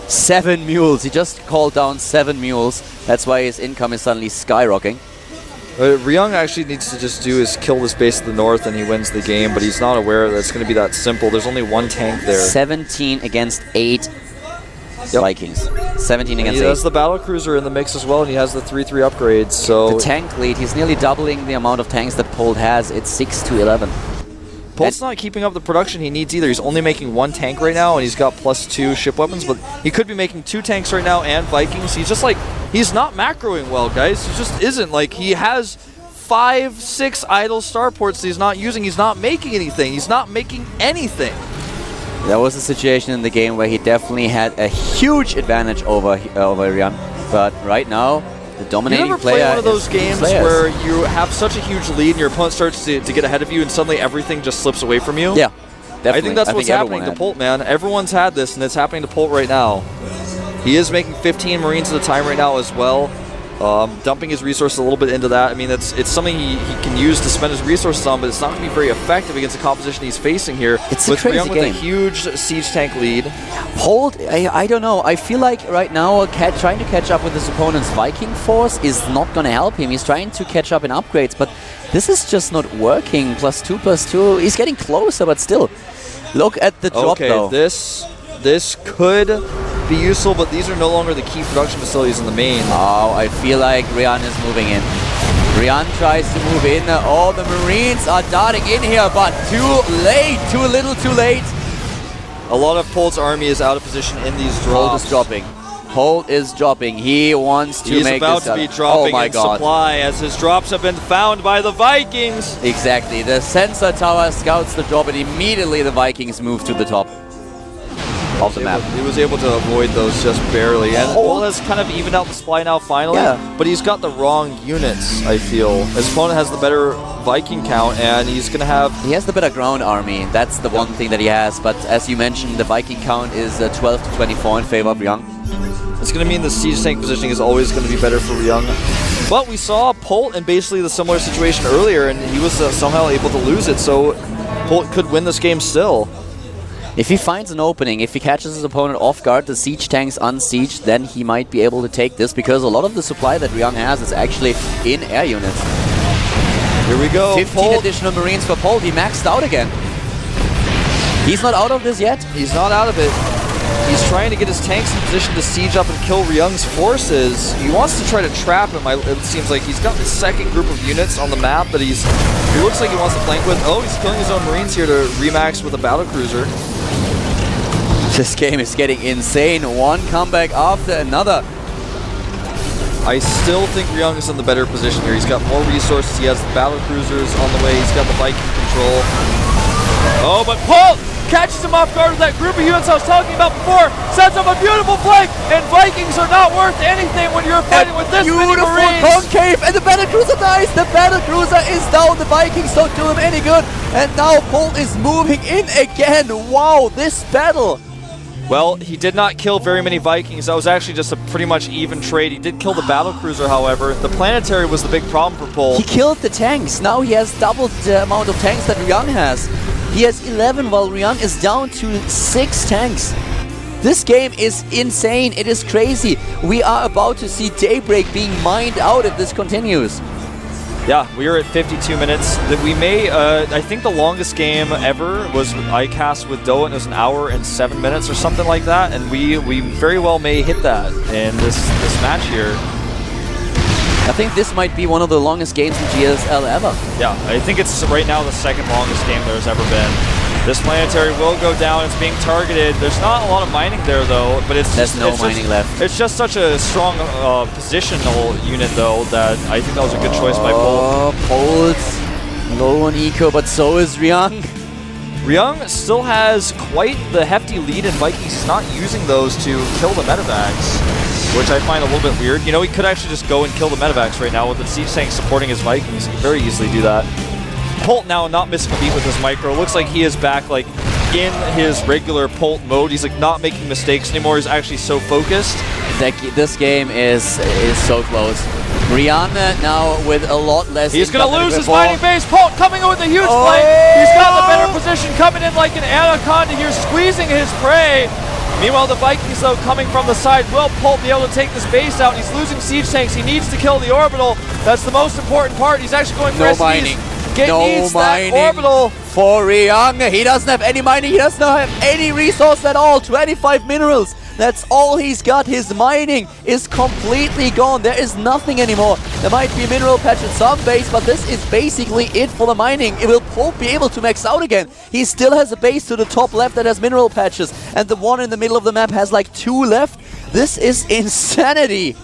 7 mules. He just called down 7 mules. That's why his income is suddenly skyrocketing. Ryung actually needs to just do is kill this base to the north and he wins the game, but he's not aware that it's going to be that simple. There's only 1 tank there. 17 against 8 Vikings. 17 against 8. He has the battlecruiser in the mix as well, and he has the 3-3 upgrades. So the tank lead, he's nearly doubling the amount of tanks that Polt has. It's 6 to 11. Polt's not keeping up the production he needs either. He's only making 1 tank right now, and he's got +2 ship weapons, but he could be making 2 tanks right now and Vikings. He's just like, he's not macroing well, guys. He just isn't. Like, he has 5, 6 idle starports that he's not using. He's not making anything. He's not making anything. There was a situation in the game where he definitely had a huge advantage over Ryung, but right now the dominating player. You ever play one of those games where you have such a huge lead and your opponent starts to get ahead of you and suddenly everything just slips away from you? Yeah, definitely. I think that's what's happening to Polt, man. Everyone's had this, and it's happening to Polt right now. He is making 15 Marines at a time right now as well. Dumping his resources a little bit into that. I mean, it's something he can use to spend his resources on, but it's not going to be very effective against the composition he's facing here. It's a crazy game. With a huge siege tank lead. Polt, I don't know. I feel like right now trying to catch up with his opponent's Viking force is not going to help him. He's trying to catch up in upgrades, but this is just not working. +2/+2. He's getting closer, but still. Look at the drop, though. Okay, this could be useful, but these are no longer the key production facilities in the main. Oh, I feel like Ryung is moving in. Ryung tries to move in. Oh, the Marines are darting in here, but too late. Too little, too late. A lot of Polt's army is out of position in these drops. Polt is dropping. Polt is dropping. He wants to He's make about this to be dropping oh my in God. supply as his drops have been found by the Vikings. Exactly. The sensor tower scouts the drop, and immediately the Vikings move to the top of the map. He was able to avoid those just barely. And Polt has kind of evened out the supply now finally. Yeah. But he's got the wrong units, I feel. His opponent has the better Viking count, and he's going to have... He has the better ground army. That's the one thing that he has. But as you mentioned, the Viking count is 12 to 24 in favor of Ryung. It's going to mean the siege tank positioning is always going to be better for Ryung. But we saw Polt in basically the similar situation earlier, and he was somehow able to lose it, so Polt could win this game still. If he finds an opening, if he catches his opponent off guard, the siege tanks unsieged, then he might be able to take this, because a lot of the supply that Ryung has is actually in air units. Here we go. 15 Polt. additional Marines for Polt. He maxed out again. He's not out of this yet. He's not out of it. He's trying to get his tanks in position to siege up and kill Ryung's forces. He wants to try to trap him. It seems like he's got the second group of units on the map that he looks like he wants to flank with. Oh, he's killing his own Marines here to remax with a battlecruiser. This game is getting insane. One comeback after another. I still think Ryung is in the better position here. He's got more resources. He has the battlecruisers on the way. He's got the Viking control. Oh, but Polt catches him off guard with that group of units I was talking about before. Sets up a beautiful flank, and Vikings are not worth anything when you're fighting with this many Beautiful Marines. concave, and the battlecruiser dies. The battlecruiser is down. The Vikings don't do him any good. And now Polt is moving in again. Wow, this battle. Well, he did not kill very many Vikings. That was actually just a pretty much even trade. He did kill the battlecruiser, however. The planetary was the big problem for Polt. He killed the tanks. Now he has doubled the amount of tanks that Ryung has. He has 11 while Ryung is down to 6 tanks. This game is insane. It is crazy. We are about to see Daybreak being mined out if this continues. Yeah, we are at 52 minutes. We may, I think the longest game ever was ICAST with Doa, and it was an hour and 7 minutes or something like that, and we very well may hit that in this match here. I think this might be one of the longest games in GSL ever. Yeah, I think it's right now the second longest game there's ever been. This planetary will go down. It's being targeted. There's not a lot of mining there, though, but there's no mining left. It's just such a strong positional unit, though, that I think that was a good choice by Polt. Polt, low on eco, but so is Ryung. Ryung still has quite the hefty lead in Vikings. He's not using those to kill the medevacs, which I find a little bit weird. You know, he could actually just go and kill the medevacs right now with the siege tank supporting his Vikings. He could very easily do that. Polt now not missing a beat with his micro. Looks like he is back like in his regular Polt mode. He's like not making mistakes anymore. He's actually so focused. This game is so close. Rihanna now with a lot less. He's going to lose his mining base. Polt coming in with a huge flank. He's got the better position, coming in like an anaconda here, squeezing his prey. Meanwhile, the Vikings, though, coming from the side. Will Polt be able to take this base out? He's losing siege tanks. He needs to kill the orbital. That's the most important part. He's actually going for no mining. No mining. That orbital. For Ryung. He doesn't have any mining. He does not have any resource at all. 25 minerals. That's all he's got. His mining is completely gone. There is nothing anymore. There might be a mineral patch at some base, but this is basically it for the mining. Will Polt be able to max out again? He still has a base to the top left that has mineral patches, and the one in the middle of the map has like 2 left. This is insanity.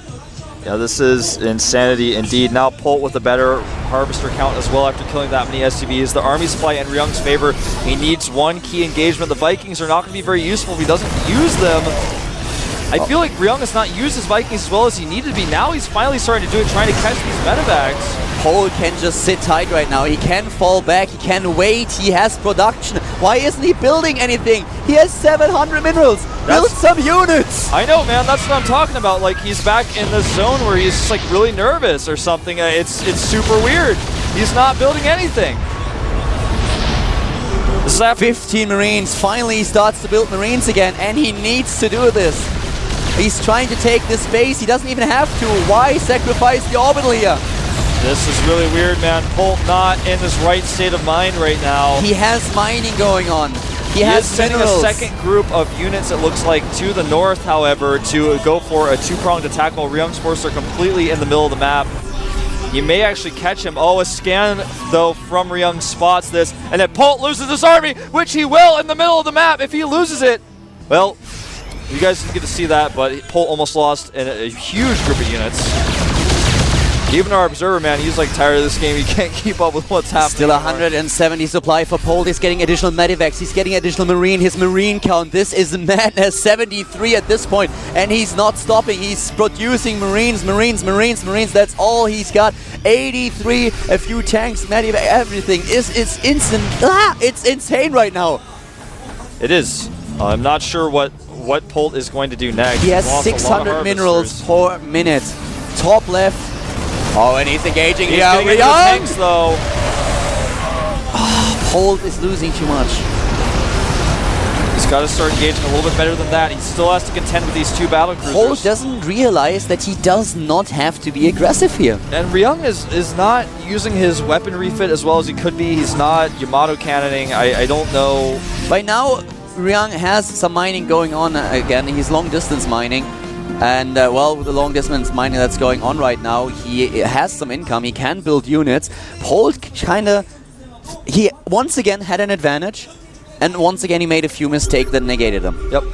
Yeah, this is insanity indeed. Now Polt with a better harvester count as well after killing that many SCVs. The army supply in Ryung's favor. He needs one key engagement. The Vikings are not going to be very useful if he doesn't use them. I feel like Ryung has not used his Vikings as well as he needed to be. Now he's finally starting to do it, trying to catch these medevacs. Polt can just sit tight right now. He can fall back. He can wait. He has production. Why isn't he building anything? He has 700 minerals. Build some units. I know, man. That's what I'm talking about. Like, he's back in this zone where he's just, like, really nervous or something. It's super weird. He's not building anything. This is after 15 Marines. Finally, he starts to build Marines again, and he needs to do this. He's trying to take this base. He doesn't even have to. Why sacrifice the orbital here? This is really weird, man. Polt not in this right state of mind right now. He has mining going on. He has sending a second group of units, it looks like, to the north, however, to go for a 2-pronged attack while Ryung's forces are completely in the middle of the map. You may actually catch him. Oh, a scan, though, from Ryung spots this. And then Polt loses his army, which he will in the middle of the map. If he loses it, well, You guys didn't get to see that, but Polt almost lost a huge group of units. Even our observer, man, he's like tired of this game. He can't keep up with what's happening. Still 170 supply for Polt. He's getting additional medivacs. He's getting additional marine. His marine count. This is madness. 73 at this point, and he's not stopping. He's producing marines. That's all he's got. 83, a few tanks, medivac, everything. It's instant. It's insane right now. It is. I'm not sure what Polt is going to do next. He has 600 minerals per minute. Top left. Oh, and he's engaging here. He's tanks, though. Polt is losing too much. He's got to start engaging a little bit better than that. He still has to contend with these two battle cruisers. Polt doesn't realize that he does not have to be aggressive here. And Ryung is not using his weapon refit as well as he could be. He's not Yamato cannoning. I don't know. By now, Ryung has some mining going on again. He's long distance mining. And well, with the long distance mining that's going on right now, he has some income. He can build units. Polt he once again had an advantage. And once again, he made a few mistakes that negated them. Yep.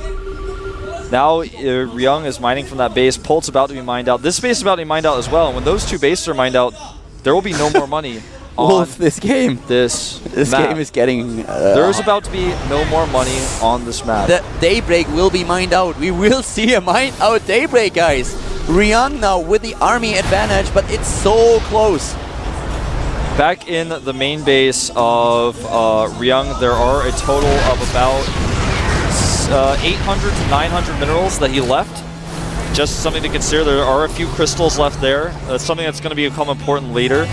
Now, Ryung is mining from that base. Polt's about to be mined out. This base is about to be mined out as well. And when those two bases are mined out, there will be no more money on Wolf, this game. This map. Game is getting... There's about to be no more money on this map. The Daybreak will be mined out. We will see a mined out Daybreak, guys. Ryung now with the army advantage, but it's so close. Back in the main base of Ryung, there are a total of about 800 to 900 minerals that he left. Just something to consider. There are a few crystals left there. That's something that's going to become important later.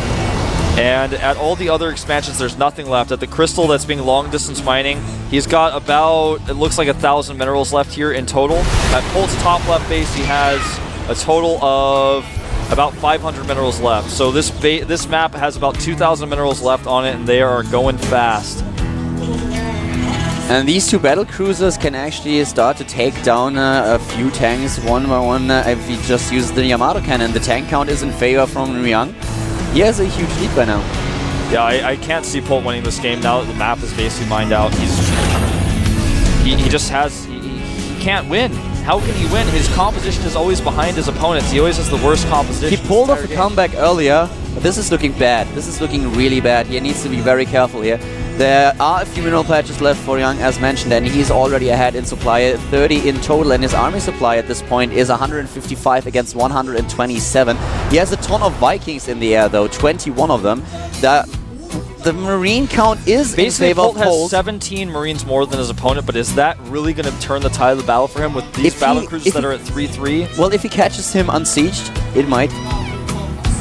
And at all the other expansions, there's nothing left. At the crystal that's being long distance mining, he's got about, it looks like 1,000 minerals left here in total. At Polt's top left base, he has a total of about 500 minerals left. So this map has about 2,000 minerals left on it, and they are going fast. And these two battle cruisers can actually start to take down a few tanks one by one if he just uses the Yamato cannon. The tank count is in favor from Ryung. He has a huge lead by now. Yeah, I can't see Polt winning this game now that the map is basically mined out. He can't win. How can he win? His composition is always behind his opponents. He always has the worst composition. He pulled off a comeback earlier, but this is looking bad. This is looking really bad. He needs to be very careful here. There are a few mineral patches left for Ryung, as mentioned, and he's already ahead in supply, 30 in total, and his army supply at this point is 155 against 127. He has a ton of Vikings in the air, though, 21 of them. The marine count is basically in favor of Polt. Polt. Has 17 marines more than his opponent, but is that really going to turn the tide of the battle for him with these battle cruisers that are at 3-3? Well, if he catches him unsieged, it might.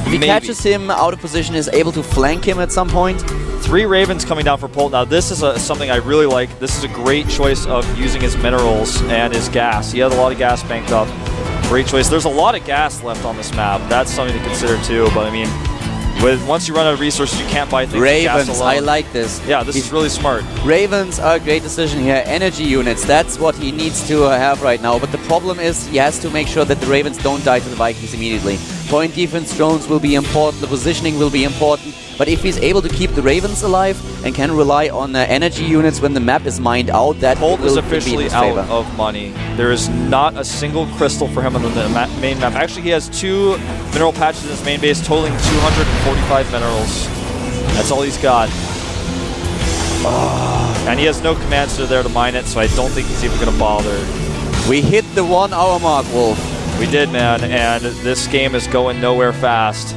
If he catches him out of position, is able to flank him at some point. 3 Ravens coming down for Polt. Now, this is something I really like. This is a great choice of using his minerals and his gas. He has a lot of gas banked up. Great choice. There's a lot of gas left on this map. That's something to consider, too. But, I mean, once you run out of resources, you can't buy things Ravens, with gas alone. I like this. Yeah, this is really smart. Ravens are a great decision here. Energy units, that's what he needs to have right now. But the problem is he has to make sure that the Ravens don't die to the Vikings immediately. Point defense drones will be important. The positioning will be important. But if he's able to keep the Ravens alive and can rely on energy units when the map is mined out, that Polt will is be in officially his out favor. of money. There is not a single crystal for him on the main map. Actually, he has 2 mineral patches in his main base, totaling 245 minerals. That's all he's got. And he has no command center there to mine it, so I don't think he's even going to bother. We hit the 1 hour mark, Wolf. We did, man, and this game is going nowhere fast.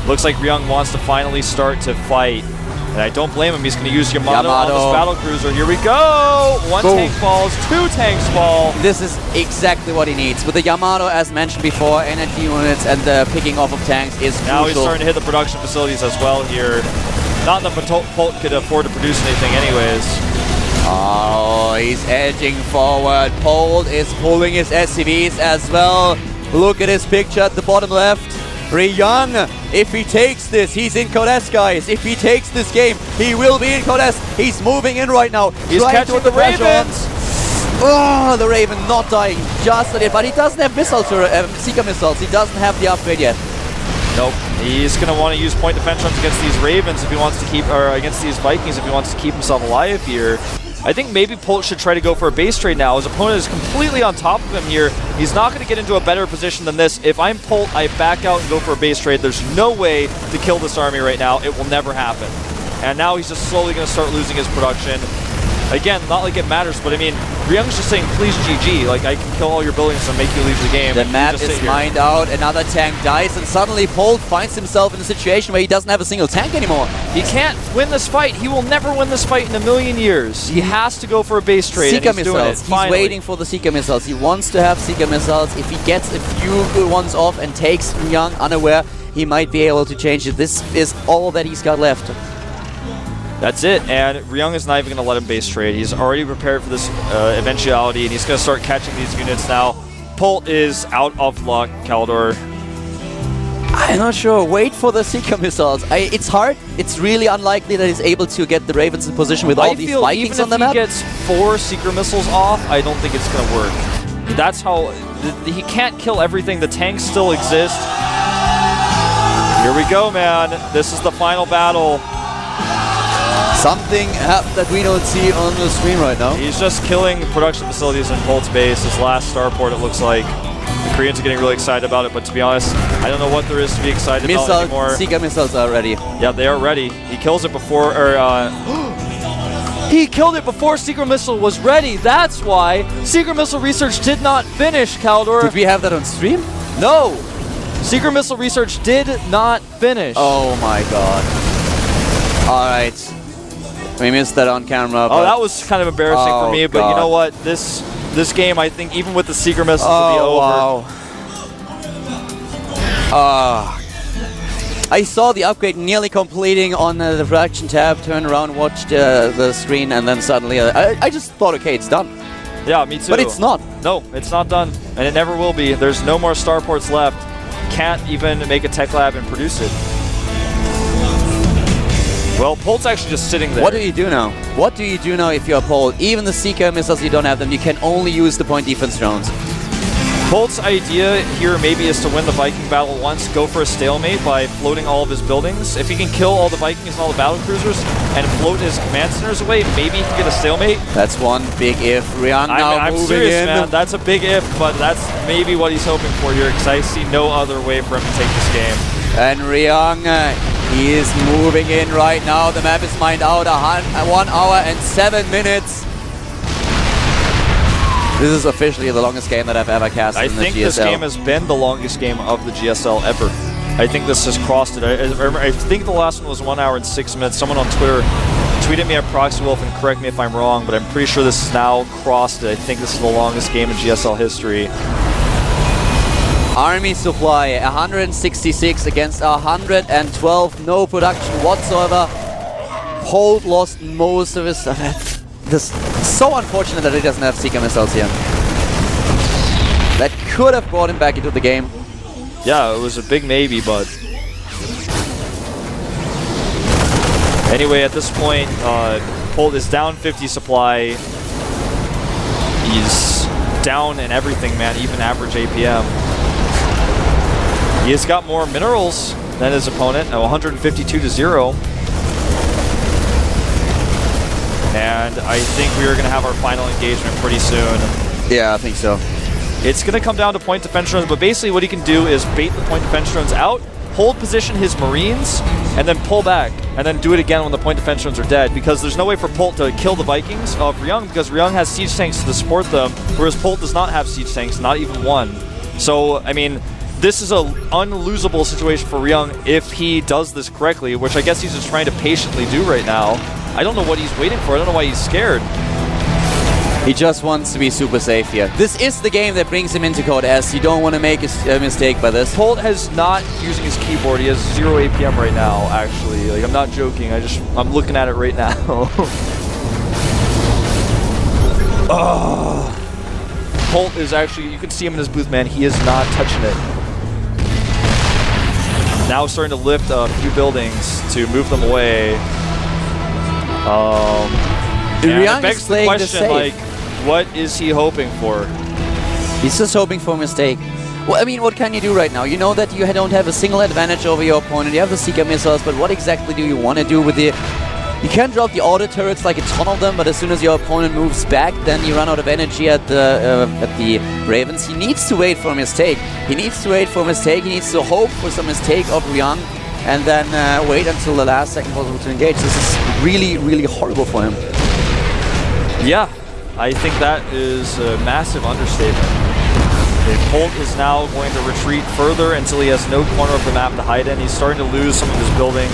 Looks like Ryung wants to finally start to fight. And I don't blame him. He's going to use Yamato on this battle cruiser. Here we go! 1 Boom. tank falls, 2 tanks fall. This is exactly what he needs. With the Yamato, as mentioned before, energy units and the picking off of tanks is Now crucial. he's starting to hit the production facilities as well here. Not that Polt could afford to produce anything anyways. Oh, he's edging forward. Polt is pulling his SCVs as well. Look at his picture at the bottom left. Ryung, if he takes this, he's in Codes, guys. If he takes this game, he will be in Codes. He's moving in right now. He's catching the Ravens. Oh, the Raven not dying just at it, but he doesn't have missiles, Seeker missiles. He doesn't have the upgrade yet. Nope. He's going to want to use point defense runs against these Ravens if he wants to keep, or against these Vikings if he wants to keep himself alive here. I think maybe Polt should try to go for a base trade now. His opponent is completely on top of him here. He's not going to get into a better position than this. If I'm Polt, I back out and go for a base trade. There's no way to kill this army right now. It will never happen. And now he's just slowly going to start losing his production. Again, not like it matters, but I mean, Ryung's just saying, please GG, like I can kill all your buildings and make you leave the game. The map is mined out, another tank dies, and suddenly Polt finds himself in a situation where he doesn't have a single tank anymore. He can't win this fight. He will never win this fight in a million years. He has to go for a base trade. Seeker and he's missiles. doing it, He's finally. waiting for the Seeker missiles. He wants to have Seeker missiles. If he gets a few good ones off and takes Ryung unaware, he might be able to change it. This is all that he's got left. That's it, and Ryung is not even going to let him base trade. He's already prepared for this eventuality, and he's going to start catching these units now. Polt is out of luck, Kaldor. I'm not sure. Wait for the Seeker missiles. It's hard. It's really unlikely that he's able to get the Ravens in position with all these Vikings on the map. Even if he gets 4 Seeker missiles off, I don't think it's going to work. That's how... he can't kill everything. The tanks still exist. Here we go, man. This is the final battle. Something happened that we don't see on the screen right now. He's just killing production facilities in Polt's base. His last starport, it looks like. The Koreans are getting really excited about it, but to be honest, I don't know what there is to be excited about anymore. Seeker missiles are ready. Yeah, they are ready. He kills it before, he killed it before Seeker Missile was ready. That's why Seeker Missile research did not finish, Kaldor. Did we have that on stream? No. Seeker Missile research did not finish. Oh my god. All right. We missed that on camera. Oh, that was kind of embarrassing for me, but you know what? This game, I think, even with the Seeker missiles, will be over. Wow. I saw the upgrade nearly completing on the production tab, turned around, watched the screen, and then suddenly I just thought, okay, it's done. Yeah, me too. But it's not. No, it's not done, and it never will be. There's no more starports left. Can't even make a tech lab and produce it. Well, Polt's actually just sitting there. What do you do now? What do you do now if you're Polt? Even the Seeker missiles, you don't have them. You can only use the point defense drones. Polt's idea here maybe is to win the Viking battle once, go for a stalemate by floating all of his buildings. If he can kill all the Vikings and all the battle cruisers and float his command centers away, maybe he can get a stalemate. That's one big if. Ryung now I'm moving serious, in. man. That's a big if, but that's maybe what he's hoping for here, because I see no other way for him to take this game. And Ryung, he is moving in right now. The map is mined out. 1 hour and 7 minutes. This is officially the longest game that I've ever cast in the GSL. I think this game has been the longest game of the GSL ever. I think this has crossed it. I think the last one was 1 hour and 6 minutes. Someone on Twitter tweeted me at ProxyWolf and correct me if I'm wrong, but I'm pretty sure this has now crossed it. I think this is the longest game in GSL history. Army supply 166 against 112, no production whatsoever. Polt lost most of his stuff. This is so unfortunate that he doesn't have Seeker missiles here. That could have brought him back into the game. Yeah, it was a big maybe, but anyway, at this point, Polt is down 50 supply. He's down in everything, man, even average APM. He has got more minerals than his opponent, 152-0. And I think we are going to have our final engagement pretty soon. Yeah, I think so. It's going to come down to point defense drones, but basically what he can do is bait the point defense drones out, hold position his Marines, and then pull back, and then do it again when the point defense drones are dead, because there's no way for Polt to kill the Vikings of Ryung, because Ryung has siege tanks to support them, whereas Polt does not have siege tanks, not even one. So, I mean, this is an unlosable situation for Ryung if he does this correctly, which I guess he's just trying to patiently do right now. I don't know what he's waiting for. I don't know why he's scared. He just wants to be super safe here. This is the game that brings him into Code S. You don't want to make a mistake by this. Polt has not using his keyboard. He has 0 APM right now, actually. Like, I'm not joking. I'm looking at it right now. Oh. Polt is actually, you can see him in his booth, man. He is not touching it. Now starting to lift a few buildings to move them away. It begs the question, like, what is he hoping for? He's just hoping for a mistake. Well, I mean, what can you do right now? You know that you don't have a single advantage over your opponent. You have the Seeker missiles, but what exactly do you want to do with the You can drop the auto turrets like a ton of them, but as soon as your opponent moves back, then you run out of energy at the Ravens. He needs to wait for a mistake. He needs to hope for some mistake of Ryung, and then wait until the last second possible to engage. This is really, really horrible for him. Yeah, I think that is a massive understatement. Polt is now going to retreat further until he has no corner of the map to hide in. He's starting to lose some of his buildings.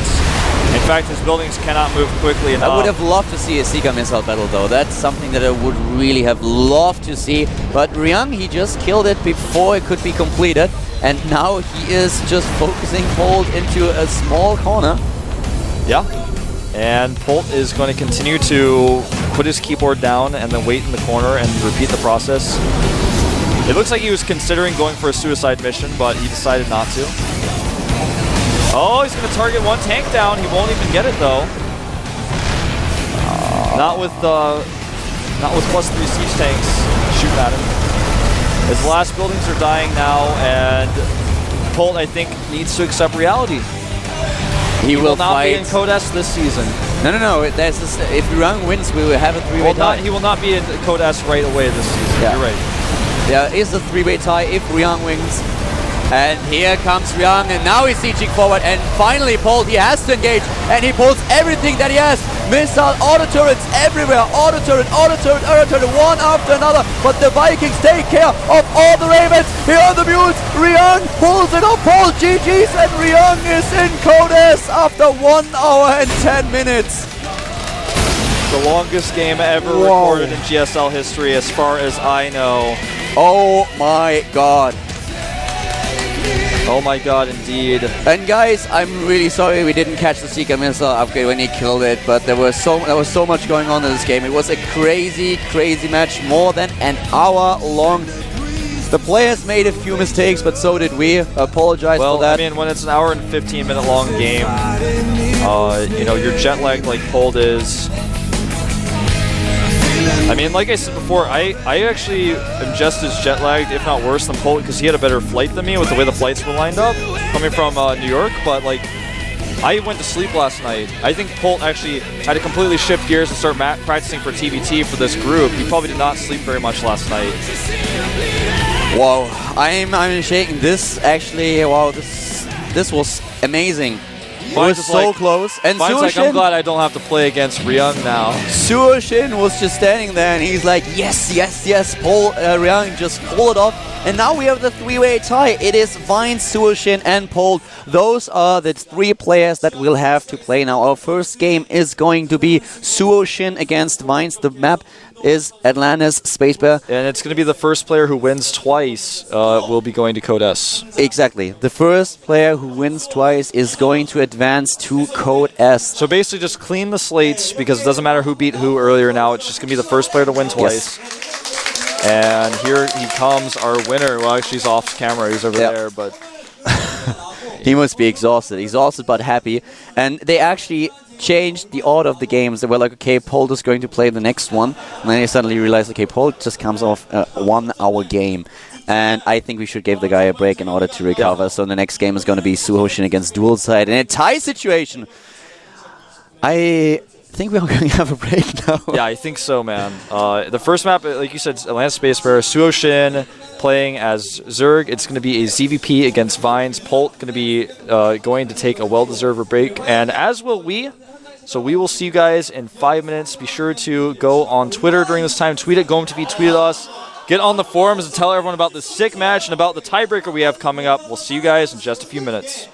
In fact, his buildings cannot move quickly enough. I would have loved to see a Seeker missile battle, though. That's something that I would really have loved to see. But Ryung, he just killed it before it could be completed. And now he is just focusing Polt into a small corner. Yeah. And Polt is going to continue to put his keyboard down and then wait in the corner and repeat the process. It looks like he was considering going for a suicide mission, but he decided not to. Oh, he's going to target one tank down. He won't even get it, though. Not with +3 siege tanks shooting at him. His last buildings are dying now, and Polt, I think, needs to accept reality. He will not be in Code S this season. No. If Ryung wins, we will have a 3-way tie. He will not be in Code S right away this season. Yeah. You're right. There is a 3-way tie if Ryung wins. And here comes Ryung, and now he's sieging forward, and finally Polt, he has to engage, and he pulls everything that he has. Missile, auto turrets everywhere, auto turret, one after another, but the Vikings take care of all the Ravens. Here are the mules, Ryung pulls it up, Polt GG's, and Ryung is in Code S after 1 hour and 10 minutes. The longest game ever recorded in GSL history as far as I know. Oh my god. Oh my god, indeed. And guys, I'm really sorry we didn't catch the Seeker missile upgrade when he killed it, but there was so much going on in this game. It was a crazy match, more than an hour long. The players made a few mistakes, but so did we. Apologize for that. Well, I mean, when it's an hour and 15-minute long game, you know, you're jet lagged like Polt is. I mean, like I said before, I actually am just as jet lagged, if not worse, than Polt, because he had a better flight than me with the way the flights were lined up, coming from New York. But like, I went to sleep last night. I think Polt actually had to completely shift gears and start practicing for TVT for this group. He probably did not sleep very much last night. Wow, I'm shaking. This actually, wow, this was amazing. It was so close. And like, I'm glad I don't have to play against Ryung now. Suoshin was just standing there, and he's like, yes. Ryung just pulled it off. And now we have the 3-way tie. It is Vine, Suoshin, and Polt. Those are the 3 players that we'll have to play now. Our first game is going to be Suoshin against Vines. The map is Atlantis Space Bear. And it's going to be the first player who wins twice will be going to Code S. Exactly. The first player who wins twice is going to advance to Code S. So basically just clean the slates, because it doesn't matter who beat who earlier now. It's just going to be the first player to win twice. Yes. And here he comes, our winner. Well, actually, he's off camera. He's over there, but... He must be exhausted but happy. And they actually changed the order of the games. They were like, okay, Polt is going to play the next one. And then they suddenly realized, okay, Polt just comes off a 1-hour game. And I think we should give the guy a break in order to recover. Yeah. So the next game is going to be Suoshin against Dual Side in a tie situation. I think we're going to have a break now. Yeah, I think so, man. The first map, like you said, Atlantis Space Bear, Suoshin playing as Zerg. It's going to be a ZVP against Vines. Polt going to be going to take a well-deserved break, and as will we. So we will see you guys in 5 minutes. Be sure to go on Twitter during this time. Tweet at GOMTV, tweet at us. Get on the forums and tell everyone about this sick match and about the tiebreaker we have coming up. We'll see you guys in just a few minutes.